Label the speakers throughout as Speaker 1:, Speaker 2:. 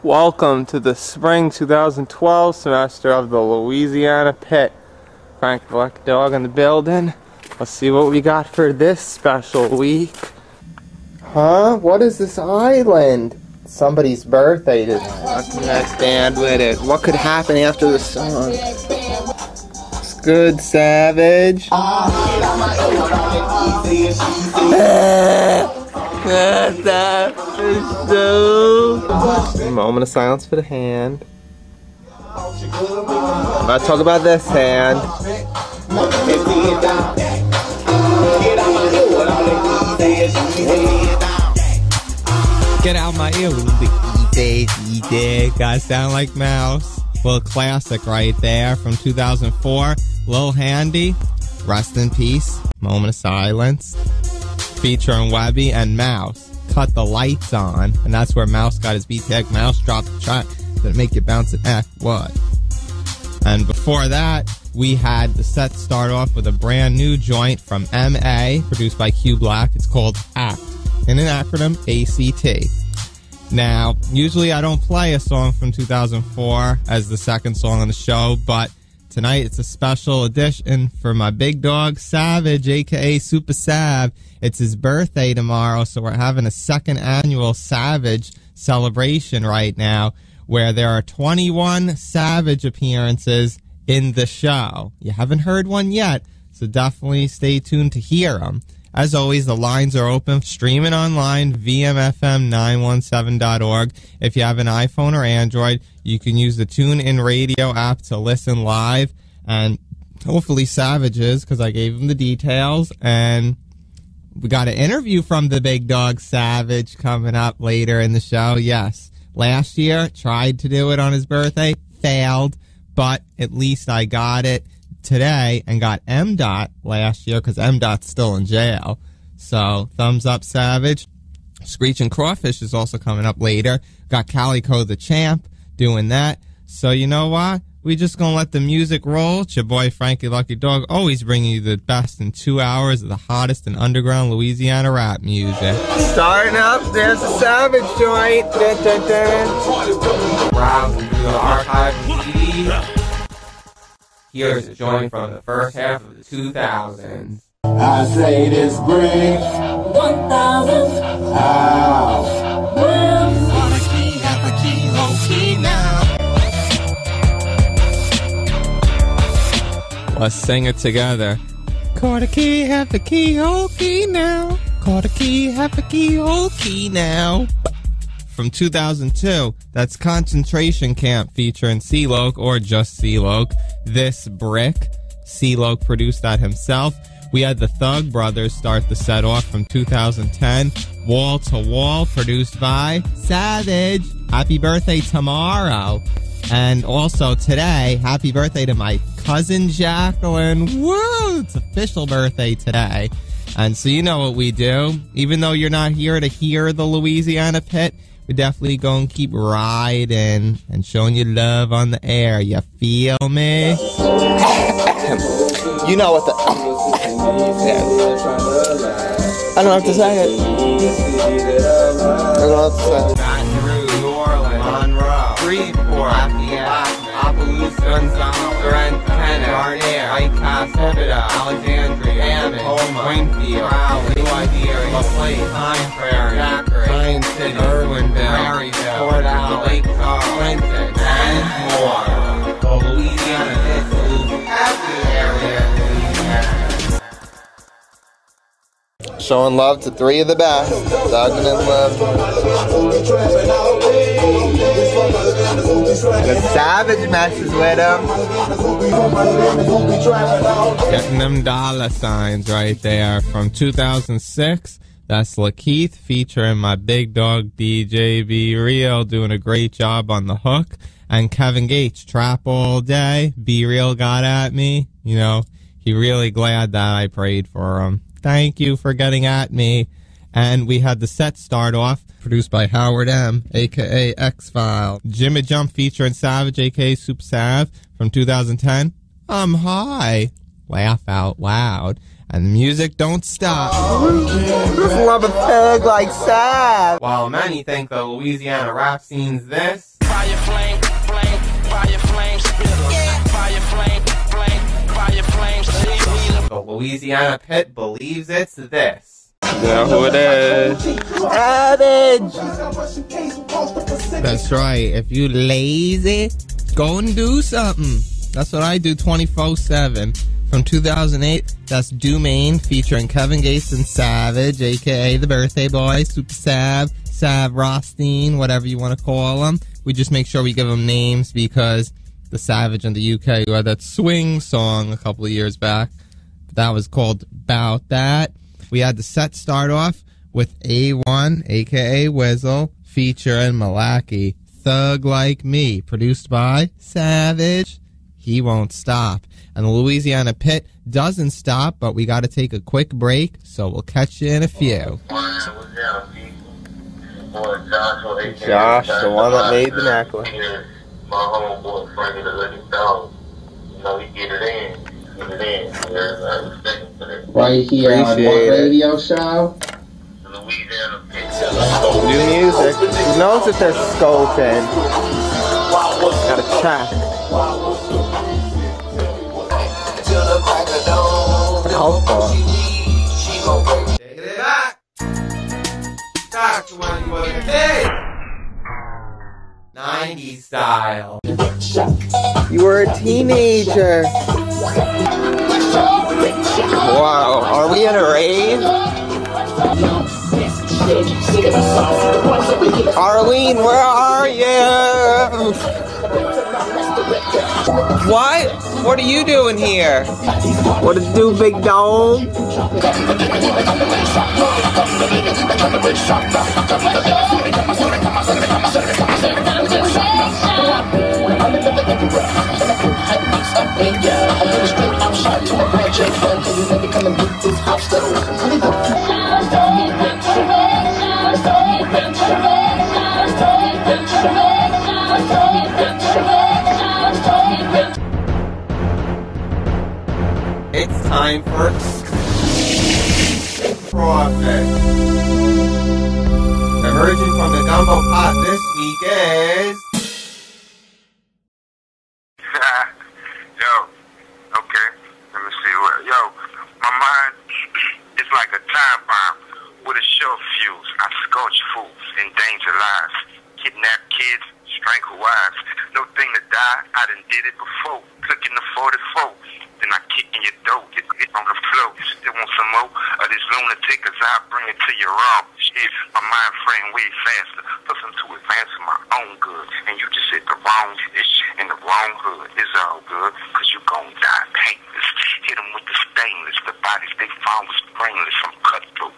Speaker 1: Welcome to the spring 2012 semester of the Louisiana Pit. Frank Black Dog in the building. Let's see what we got for this special week. Huh? What is this island? Somebody's birthday today. What can I stand with it? What could happen after the song? It's good, Savage. Moment of silence for the hand. I'm not talking about this hand.
Speaker 2: Get out my ear, gotta sound like Mouse. Little classic right there from 2004. Lil Handy, rest in peace. Moment of silence. Featuring Webbie and Mouse. Cut the lights on, and that's where Mouse got his beat tag. Mouse dropped the track that make you bounce and act. What? And before that, we had the set start off with a brand new joint from M.A. produced by Q Black. It's called ACT. In an acronym, A.C.T. Now, usually I don't play a song from 2004 as the second song on the show, but tonight it's a special edition for my big dog, Savage, a.k.a. Supa Sav. It's his birthday tomorrow, so we're having a second annual Savage celebration right now, where there are 21 Savage appearances in the show. You haven't heard one yet, so definitely stay tuned to hear them. As always, the lines are open, streaming online, vmfm917.org. If you have an iPhone or Android, you can use the TuneIn Radio app to listen live, and hopefully Savage is, because I gave him the details, and we got an interview from the big dog Savage coming up later in the show. Yes, last year, tried to do it on his birthday, failed, but at least I got it today and got M.Dot last year because M.Dot's still in jail. So, thumbs up, Savage. ScrEEchin Crawfish is also coming up later. Got Calicoe the Champ doing that. So, you know what? We just gonna let the music roll. It's your boy Frankie Lucky Dog, always bringing you the best in 2 hours of the hottest and underground Louisiana rap music.
Speaker 1: Starting up, there's a Savage joint. Dun, dun, dun. Browsing through the archive and CD. Here's a joint from the first half of the 2000s.
Speaker 3: I say this brings 1,000 out. Quarter key, half a key, whole key now.
Speaker 2: Let's sing it together. Quarter key, half a key, whole key now. Quarter key, half a key, whole key now. From 2002, that's Concentration Camp featuring C-Loc, or just C-Loc. This Brick. C-Loc produced that himself. We had the Thug Brothers start the set off from 2010. Wall to Wall, produced by Savage. Happy birthday tomorrow. And also today, happy birthday to my cousin Jacqueline. Woo! It's official birthday today. And so you know what we do. Even though you're not here to hear the Louisiana Pit, we're definitely going to keep riding and showing you love on the air. You feel me?
Speaker 1: You know what the... Yeah. I don't have to say it. I don't have to say it. Baton Rouge, New Orleans, Monroe, Freeport, Lafayette, Opelousas, Gonzales, Sorrento, Kennett, Garnier, White Castle, Citadel, Alexandria, Hammond, Houma, Wingfield, Raleigh, New Iberia, LaPlace, Pine Prairie, Zachary, Pine City, Irwinville, Maryville, Port Allen, Lake Charles, Clinton, and more. The Louisiana Pit salutes every area. Showing love to three of the best. Thuggin' and Love. The Savage messes with him.
Speaker 2: Getting them dollar signs right there. From 2006, that's Lakeith featuring my big dog DJ Be Real, doing a great job on the hook. And Kevin Gates, Trap All Day. Be Real got at me. You know, he really glad that I prayed for him. Thank you for getting at me. And we had the set start off, produced by Howard M, a.k.a. X-File. Jimmy Jump featuring Savage, a.k.a. Supa Sav, from 2010. I'm high. Laugh out loud. And the music don't stop.
Speaker 1: Just love a pig like Sav.
Speaker 2: While many think the Louisiana rap scene's this,
Speaker 4: Fire flame, flame, fire flame, spitter. Fire flame, flame, fire flame, spitter.
Speaker 2: the Louisiana pit believes it's this.
Speaker 1: You know who it is. Savage!
Speaker 2: That's right. If you lazy, go and do something. That's what I do 24/7. From 2008, that's Dumaine featuring Kevin Gates and Savage, aka the Birthday Boy, Super Sav Rothstein, whatever you want to call them. We just make sure we give them names because the Savage in the UK who had that swing song a couple of years back, that was called Bout That. We had the set start off with A1, aka Wissel, featuring Malachi, Thug Like Me, produced by Savage. He won't stop. And the Louisiana pit doesn't stop, but we got to take a quick break, so we'll catch you in a few.
Speaker 1: Josh, the one that made the necklace.
Speaker 5: My homeboy Frankie the Living Dog. You know, he get it in.
Speaker 6: Right here on what radio show?
Speaker 5: Louisiana
Speaker 1: New music. He knows that they're scoping. Gotta check. Helpful.
Speaker 2: Taking it back. Back to when you was a kid. 90s style.
Speaker 1: You were a teenager. Wow, are we in a rave? Arlene, where are you? What? What are you doing here? What to do, big dome?
Speaker 2: It's time for Crawfish. Emerging from the gumbo pot this week is...
Speaker 5: Yo, okay, let me see what. Yo, my mind is like a time bomb with a short fuse. I scorch fools, endanger lives, kidnap kids, strangle wives. No thing to die, I done did it before. Click in the 44, then I kick in your door, get on the floor. You still want some more of this lunatic, cause I bring it to your raw. Shit, my mind frame way faster, plus I'm too advanced for my own good. And you just hit the wrong ish in the wrong hood. It's all good, cause you gon' die painless. Hit them with the stainless, the bodies they found was brainless. I'm cutthroat,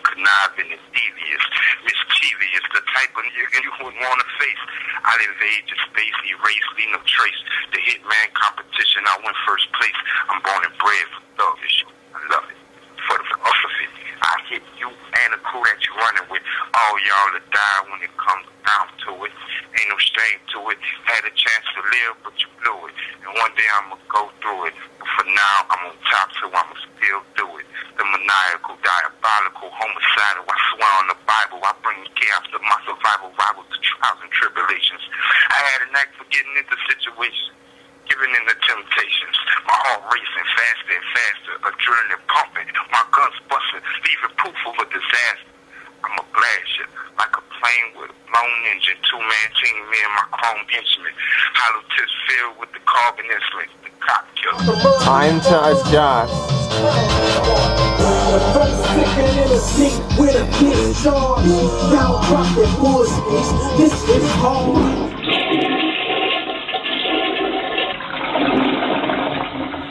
Speaker 5: conniving and devious, mischievous, the type of nigga you would wanna face. I'll invade your space, erase, leave no trace. The hitman competition, I win first place. I'm born and bred for thuggish. I love it. For the us of it, I hit you and the crew that you running with. All y'all to die when it comes down to it. Ain't no shame to it. Had a chance to live, but you blew it. And one day I'ma go through it. But for now, I'm on top, so I'ma still do it. The maniacal, diabolical, homicidal. I swear on the Bible, I bring chaos to my survival, rival to trials and tribulations. I had a knack for getting into situations, giving in the temptations. My heart racing faster and faster, adrenaline pumping, my guns busting, leaving proof of a disaster. I'ma blast you like a plane with a blown engine, two-man team, me and my chrome instrument. Hollow tips filled with the carbon insulin, the cop killer.
Speaker 1: Time to adjust.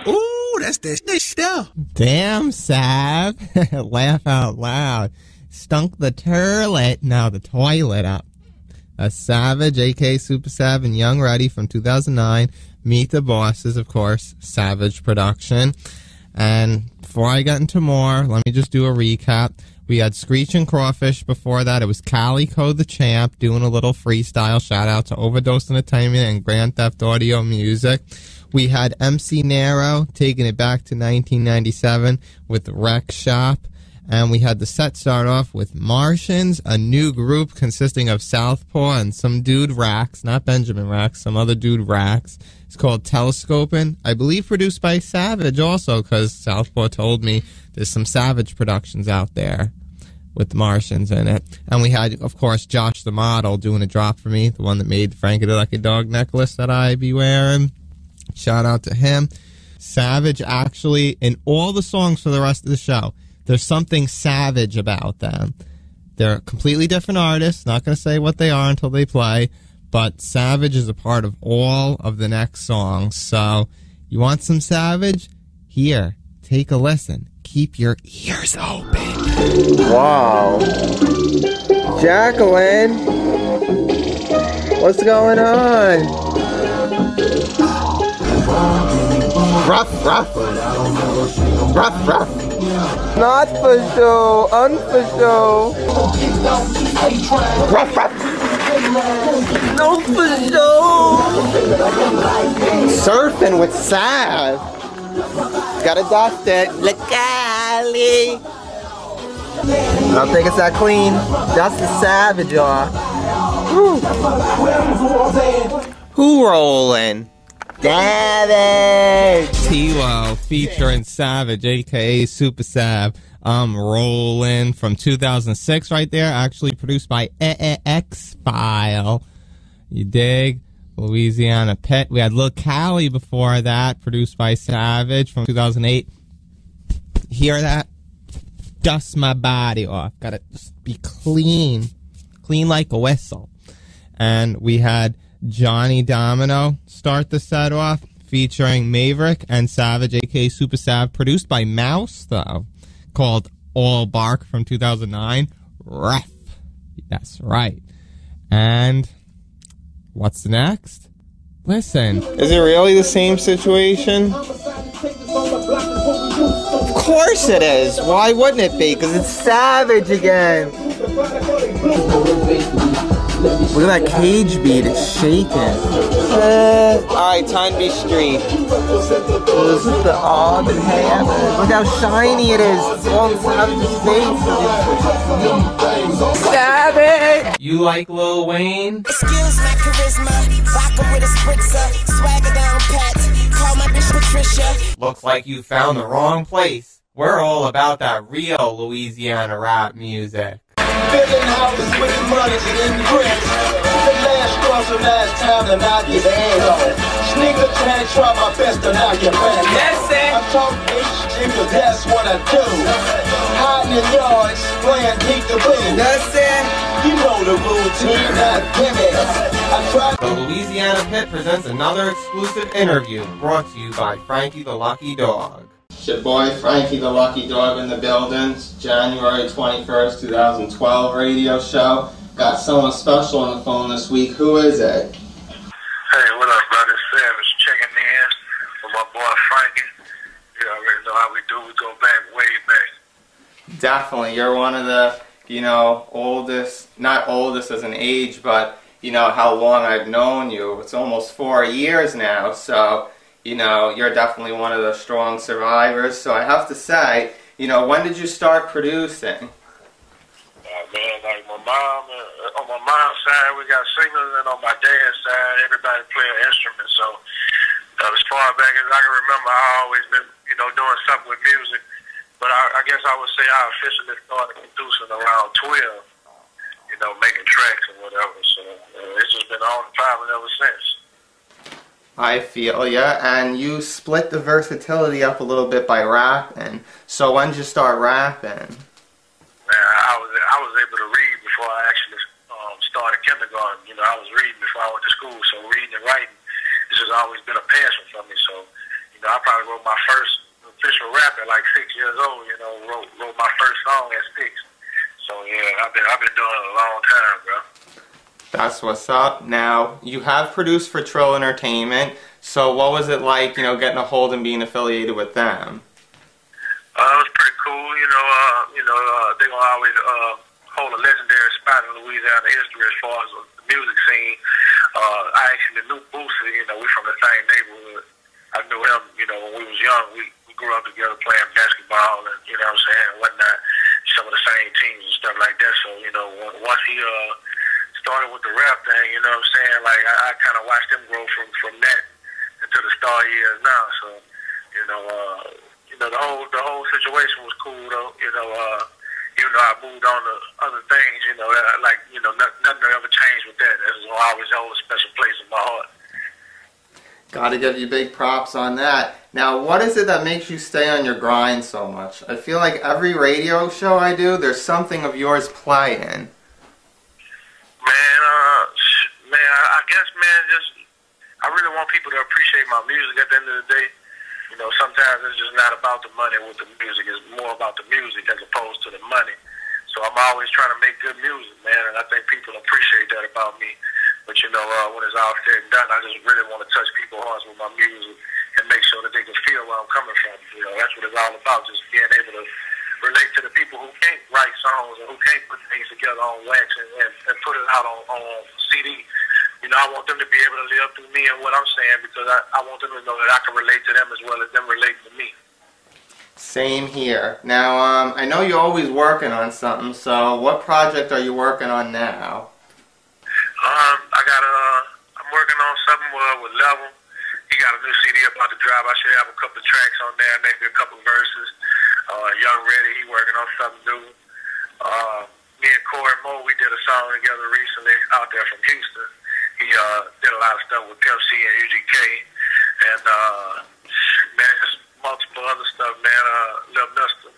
Speaker 4: Ooh, that's that stuff.
Speaker 2: Damn, Sav. Laugh out loud. Stunk the toilet. Now the toilet up. A Savage, a.k.a. Supa Sav and Young Ready from 2009. Meet the Bosses, of course. Savage production. And before I get into more, let me just do a recap. We had ScrEEchin Crawfish before that. It was Calicoe the Champ doing a little freestyle. Shout out to Overdose Entertainment and Grand Theft Audio Music. We had MC Nero taking it back to 1997 with Wrek Shop. And we had the set start off with Martians, a new group consisting of Southpaw and some dude Rax, not Benjamin Rax, some other dude Rax. It's called Telescoping. I believe produced by Savage also, because Southpaw told me there's some Savage productions out there with Martians in it. And we had, of course, Josh the Model doing a drop for me, the one that made Frankie the Lucky Dog necklace that I be wearing. Shout out to him. Savage actually, in all the songs for the rest of the show, there's something savage about them. They're completely different artists. Not going to say what they are until they play. But Savage is a part of all of the next songs. So, you want some Savage? Here, take a listen. Keep your ears open.
Speaker 1: Wow. Jacqueline. What's going on? Rough, rough. Rough, rough. Not for show, unfor Rough, rough. No for show. Surfing with Sav. Gotta dust it. La Cali. I don't think it's that clean. That's the Savage off. Who rolling? Savage!
Speaker 2: T-Lo featuring Savage, a.k.a. Supa Sav. I'm Rolling from 2006 right there. Actually produced by X-File. You dig? Louisiana Pet. We had Lil Cali before that, produced by Savage from 2008. Hear that? Dust my body off. Gotta just be clean. Clean like a whistle. And we had Johnnie Domino start the set off, featuring Maverick and Savage, a.k.a. Supa Sav, produced by Mouse, though, called All Bark from 2009. Ref. That's right. And what's next? Listen.
Speaker 1: Is it really the same situation? Of course it is. Why wouldn't it be? Because it's Savage again. Look at that cage beat, it's shaking. Alright, time to be street. This is the odd heaven. Look how shiny it is. It's all in Savage's face. Savage!
Speaker 2: You like Lil Wayne?
Speaker 7: Excuse my charisma. Vodka with a spritzer. Swagger down pats. Call my bitch Patricia.
Speaker 2: Looks like you found the wrong place. We're all about that real Louisiana rap music.
Speaker 3: Filling houses with money in bricks. The last straw, so last time to knock your head off. Sneaker trying to try my best to knock your back off. That's it. I'm talking H.G. because that's what I do. Hiding in yards, playing peek-a-boo. That's it. You know the routine, not gimmicks.
Speaker 2: The Louisiana Pit presents another exclusive interview brought to you by Frankie the Lucky Dog.
Speaker 1: It's your boy Frankie the Lucky Dog in the building. It's January 21st, 2012 radio show. Got someone special on the phone this week. Who is it?
Speaker 5: Hey, what up, brother? Savage checking in with my boy Frankie. You already know how we do. We go back, way back.
Speaker 1: Definitely. You're one of the, oldest, not oldest as an age, but, how long I've known you. It's almost 4 years now, so, you're definitely one of the strong survivors. So I have to say, when did you start producing?
Speaker 5: Man, like on my mom's side, we got singers, and on my dad's side, everybody play an instrument. So as far back as I can remember, I always been, doing something with music. But I guess I would say I officially started producing around 12, making tracks and whatever. So it's just been on and popping ever since.
Speaker 1: I feel ya, and you split the versatility up a little bit by rapping. So when did you start rapping?
Speaker 5: Man, I was able to read before I actually started kindergarten. I was reading before I went to school, so reading and writing has just always been a passion for me. So, I probably wrote my first official rap at like 6 years old. Wrote my first song at 6. So yeah, I've been doing it a long time, bro.
Speaker 1: That's what's up. Now, you have produced for Trill Entertainment. So what was it like, getting a hold and being affiliated with them?
Speaker 5: It was pretty cool. They're going to always hold a legendary spot in Louisiana history as far as the music scene. I actually knew Bout. We're from the same neighborhood. I knew him, you know, when we was young. We grew up together playing basketball and, you know what I'm saying, whatnot, some of the same teams and stuff like that. So, you know, once he started with the rap thing, you know what I'm saying, like I kind of watched him grow from that into the star he is now. So, you know, the whole situation was cool though, you know, even though I moved on to other things, you know, like, you know, nothing ever changed with that. That will always hold a special place in my heart.
Speaker 2: Gotta give you big props on that. Now, what is it that makes you stay on your grind so much? I feel like every radio show I do, there's something of yours playing.
Speaker 5: Man, I guess, man, I really want people to appreciate my music at the end of the day. You know, sometimes it's just not about the money with the music. It's more about the music as opposed to the money. So I'm always trying to make good music, man, and I think people appreciate that about me. But, you know, when it's all said and done, I just really want to touch people's hearts with my music and make sure that they can feel where I'm coming from. You know, that's what it's all about, just being able to relate to the people who can't write songs and who can't put things together on wax and put it out on CD. You know, I want them to be able to live through me and what I'm saying, because I want them to know that I can relate to them as well as them relate to me.
Speaker 2: Same here. Now, I know you're always working on something, so what project are you working on now?
Speaker 5: I'm working on something with Level. He got a new CD about to drop. I should have a couple of tracks on there, maybe a couple of verses. Young Ready, he working on something new. Me and Corey Moe, we did a song together recently out there from Houston. He did a lot of stuff with Pimp C and UGK. And, man, just multiple other stuff, man. Lil Mister.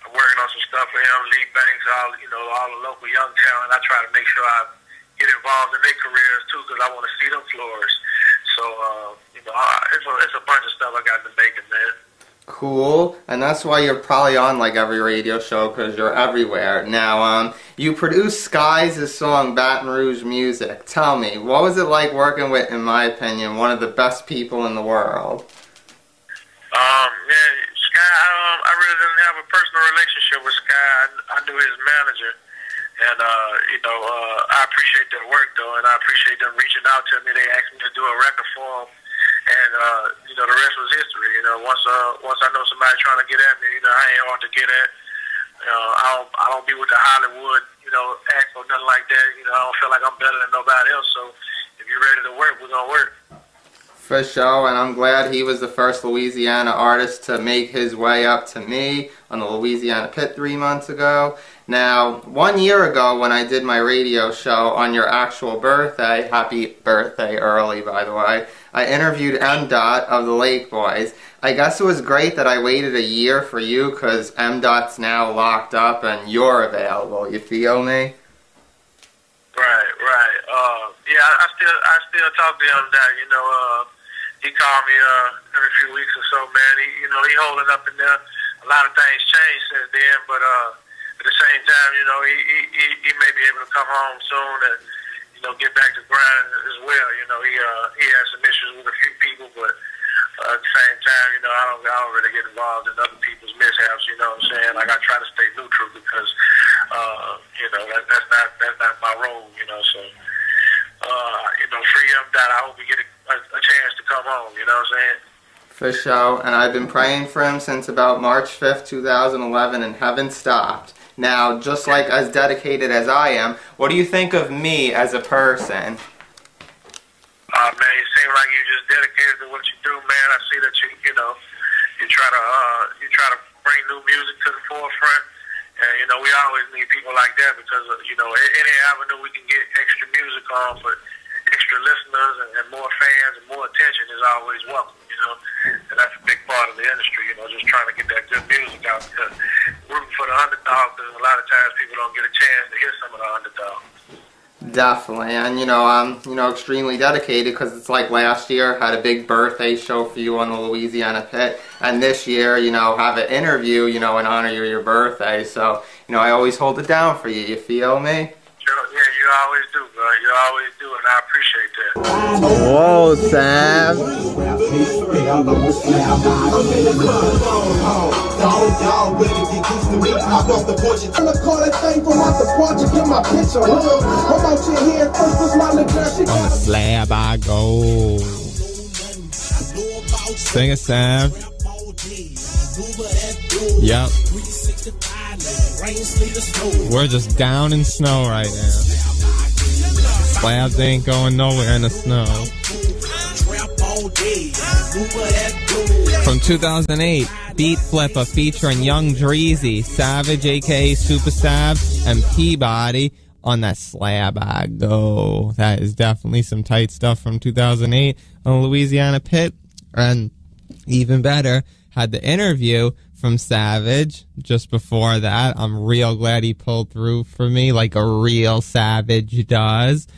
Speaker 5: I'm working on some stuff for him, Lee Banks, all the local young talent. I try to make sure I get involved in their careers too, because I want to see them flourish. So, you know, it's a bunch of stuff I got in the making, man.
Speaker 2: Cool, and that's why you're probably on like every radio show, because you're everywhere. Now, you produced Skies' song Baton Rouge Music. Tell me, what was it like working with, in my opinion, one of the best people in the world?
Speaker 5: Yeah, Sky, I really didn't have a personal relationship with Sky. I knew his manager. And, you know, I appreciate their work, though, and I appreciate them reaching out to me. They asked me to do a record for them, and, you know, the rest was history. You know, once I know somebody trying to get at me, you know, I ain't hard to get at. I don't be with the Hollywood, you know, act or nothing like that. You know, I don't feel like I'm better than nobody else, so if you're ready to work, we're going to work.
Speaker 2: For sure, and I'm glad he was the first Louisiana artist to make his way up to me on the Louisiana Pit 3 months ago. Now, 1 year ago when I did my radio show on your actual birthday, happy birthday early by the way, I interviewed M-Dot of the Lake Boys. I guess it was great that I waited a year for you, because M-Dot's now locked up and you're available, you feel me?
Speaker 5: Right. Yeah, I still talk to M-Dot, you know. He called me every few weeks or so, man. He holding up in there. A lot of things changed since then, but at the same time, you know, he may be able to come home soon and, you know, get back to grinding as well. You know, he has some issues with a few people, but at the same time, you know, I don't really get involved in other people's mishaps. You know what I'm saying? Like, I try to stay neutral because, you know, that's not my role. You know, so you know, free M-Dot. I hope we get a chance to come home. You know what I'm saying?
Speaker 2: For sure, and I've been praying for him since about March 5th, 2011, and haven't stopped. Now, just like as dedicated as I am, what do you think of me as a person?
Speaker 5: Man, you seem like you're just dedicated to what you do, man. I see that you try to bring new music to the forefront, and you know we always need people like that because you know any avenue we can get extra music on for extra listeners and more fans and more attention is always welcome. You know, and that's a big part of the industry. You know, just trying to get that good music out because rooting for the underdog. Because a lot of times people don't get a chance to hear some of the underdogs.
Speaker 2: Definitely, and you know, I'm extremely dedicated because it's like last year had a big birthday show for you on the Louisiana Pit, and this year, you know, have an interview, you know, in honor of your birthday. So, you know, I always hold it down for you. You feel me?
Speaker 5: Sure, yeah, you always do, bro. You always do, and I appreciate that.
Speaker 2: Whoa, Sam.
Speaker 8: On the slab I go.
Speaker 2: Sing a Sav. Yep. We're just down in snow right now. Slabs ain't going nowhere in the snow. From 2008, Beat Flipper featuring Young Dreezy, Savage aka Supa Sav, and Peabody on that Slab I Go. That is definitely some tight stuff from 2008 on Louisiana Pit. And even better, had the interview from Savage just before that. I'm real glad he pulled through for me like a real Savage does.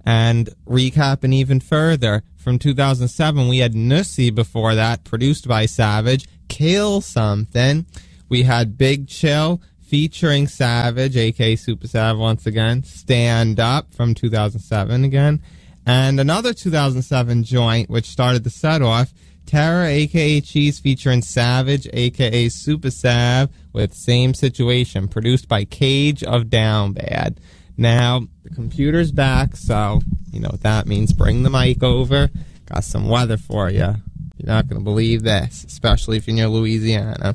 Speaker 2: And recapping even further, from 2007, we had Nussy before that, produced by Savage, Kill Something. We had Big Chill featuring Savage, aka Supa Sav once again, Stand Up from 2007 again. And another 2007 joint, which started the set off, Terror, aka Cheese, featuring Savage, aka Supa Sav, with Same Situation, produced by Cage of Down Bad. Now, the computer's back, so you know what that means. Bring the mic over. Got some weather for you. You're not going to believe this, especially if you're near Louisiana.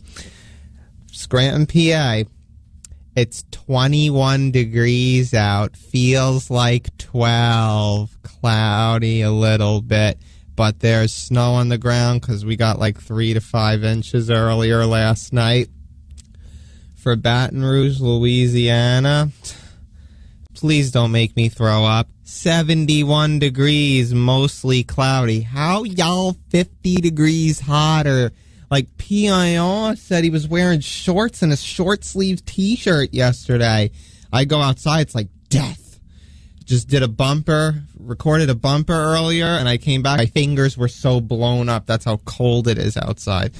Speaker 2: Scranton, PA. It's 21 degrees out. Feels like 12. Cloudy a little bit. But there's snow on the ground because we got like 3 to 5 inches earlier last night. For Baton Rouge, Louisiana, please don't make me throw up. 71 degrees, mostly cloudy. How y'all 50 degrees hotter? Like PIR said he was wearing shorts and a short sleeve t-shirt yesterday. I go outside, it's like death. Just did a bumper, recorded a bumper earlier, and I came back. My fingers were so blown up. That's how cold it is outside.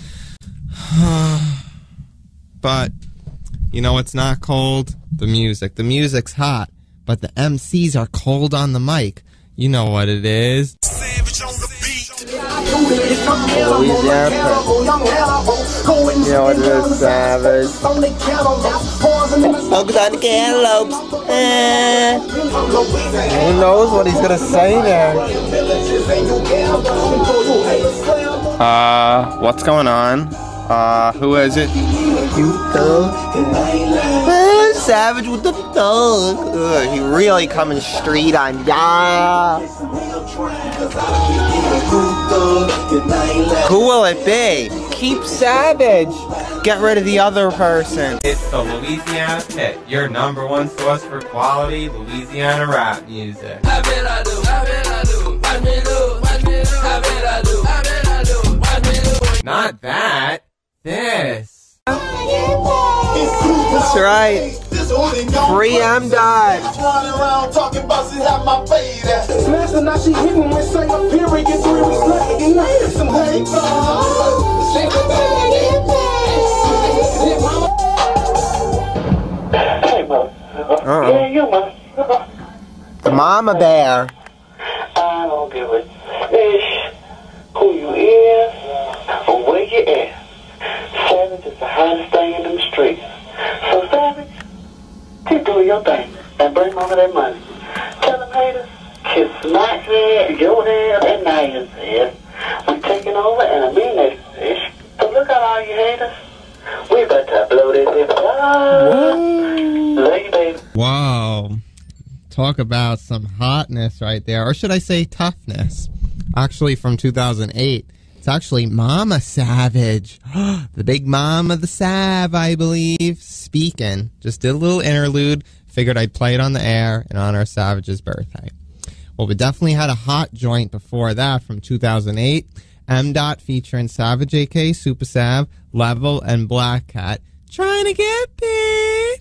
Speaker 2: But, you know what's not cold? The music. The music's hot, but the MCs are cold on the mic. You know what it is.
Speaker 1: Louisiana. You know what it is, Savage. Focus on the cantaloupes. Who knows what he's gonna say there? What's going on? Who is it? You thug. Savage with the thug. He really coming street on ya. Who will it be? Keep Savage. Get rid of the other person.
Speaker 2: It's the Louisiana Pit, your #1 source for quality Louisiana rap music. Not that. This.
Speaker 1: That's right. Free M. Dot. The mama bear.
Speaker 8: I don't give a ish who you is or where you at. Savage is the hottest thing in them streets. So Savage, keep doing your thing and bring over that money. Tell them haters, kiss my head, your head, and Naya's head. We taking over and I mean that ish. So look at all you haters. We about to blow this hip. Love you, baby.
Speaker 2: Wow. Talk about some hotness right there. Or should I say toughness? Actually from 2008. It's actually Mama Savage. The big mom of the Sav, I believe. Speaking. Just did a little interlude. Figured I'd play it on the air in honor of Savage's birthday. Well, we definitely had a hot joint before that from 2008. M. Dot featuring Savage, a.k.a. Supa Sav, Level, and Black Cat. Trying to get paid.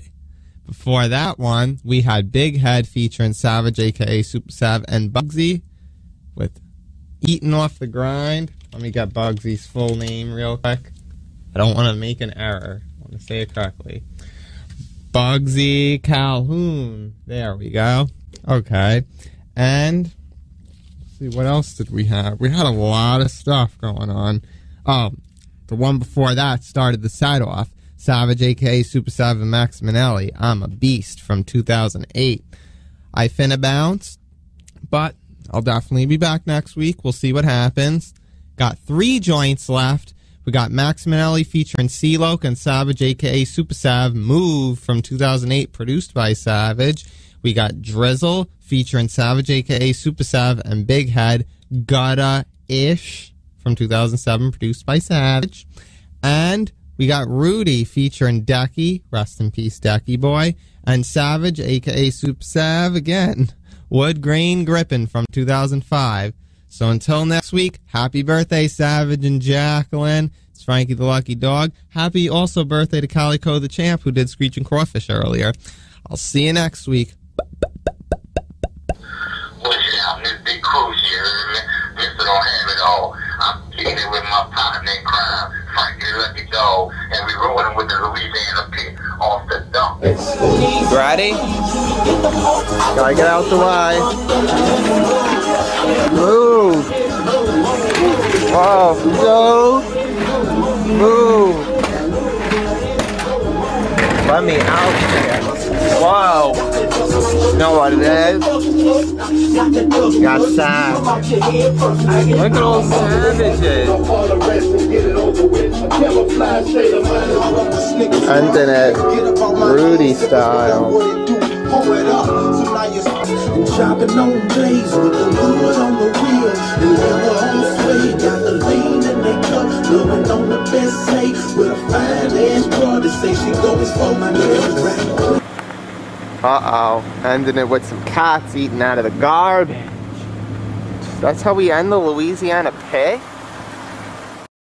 Speaker 2: Before that one, we had Big Head featuring Savage, a.k.a. Supa Sav, and Bugsy with Eating Off the Grind. Let me get Bugsy's full name real quick. I don't want to make an error. I want to say it correctly. Bugsy Calhoun. There we go. Okay. And let's see, what else did we have? We had a lot of stuff going on. Oh, the one before that started the set off. Savage, a.k.a. Supa Sav, and Max Manelli. I'm a Beast from 2008. I finna bounce, but I'll definitely be back next week. We'll see what happens. Got 3 joints left. We got Max Manelli featuring C-Loc and Savage, a.k.a. Supa Sav, Move from 2008, produced by Savage. We got Drizzle featuring Savage, a.k.a. Supa Sav, and Big Head, Gotta-ish from 2007, produced by Savage. And we got Rudy featuring Decky, rest in peace Decky Boy, and Savage, a.k.a. Supa Sav again, Wood Grain Grippin' from 2005. So until next week, happy birthday, Savage and Jacqueline. It's Frankie the Lucky Dog. Happy also birthday to Calicoe the Champ, who did ScrEEchin' Crawfish earlier. I'll see you next week.
Speaker 5: What's happening? This big cruise here, Mr. Don't Have It All. I'm kicking it with my partner in crime, Frankie the Lucky Dog, and we rolling with the Louisiana pit off the dump.
Speaker 1: Ready? Gotta get out the way. Move. Wow, go. Move. Let me out there. Whoa. You know what it is? Got sad. Look at all savages. Ending it Rudy style. Chopping on days with the wood on the wheel. And never on sway. Got the lean in their cup. Loving on the best say. With a fine ass brother. Say she goes for my nails. Uh-oh. Ending it with some cats eating out of the garbage. That's how we end the Louisiana pig?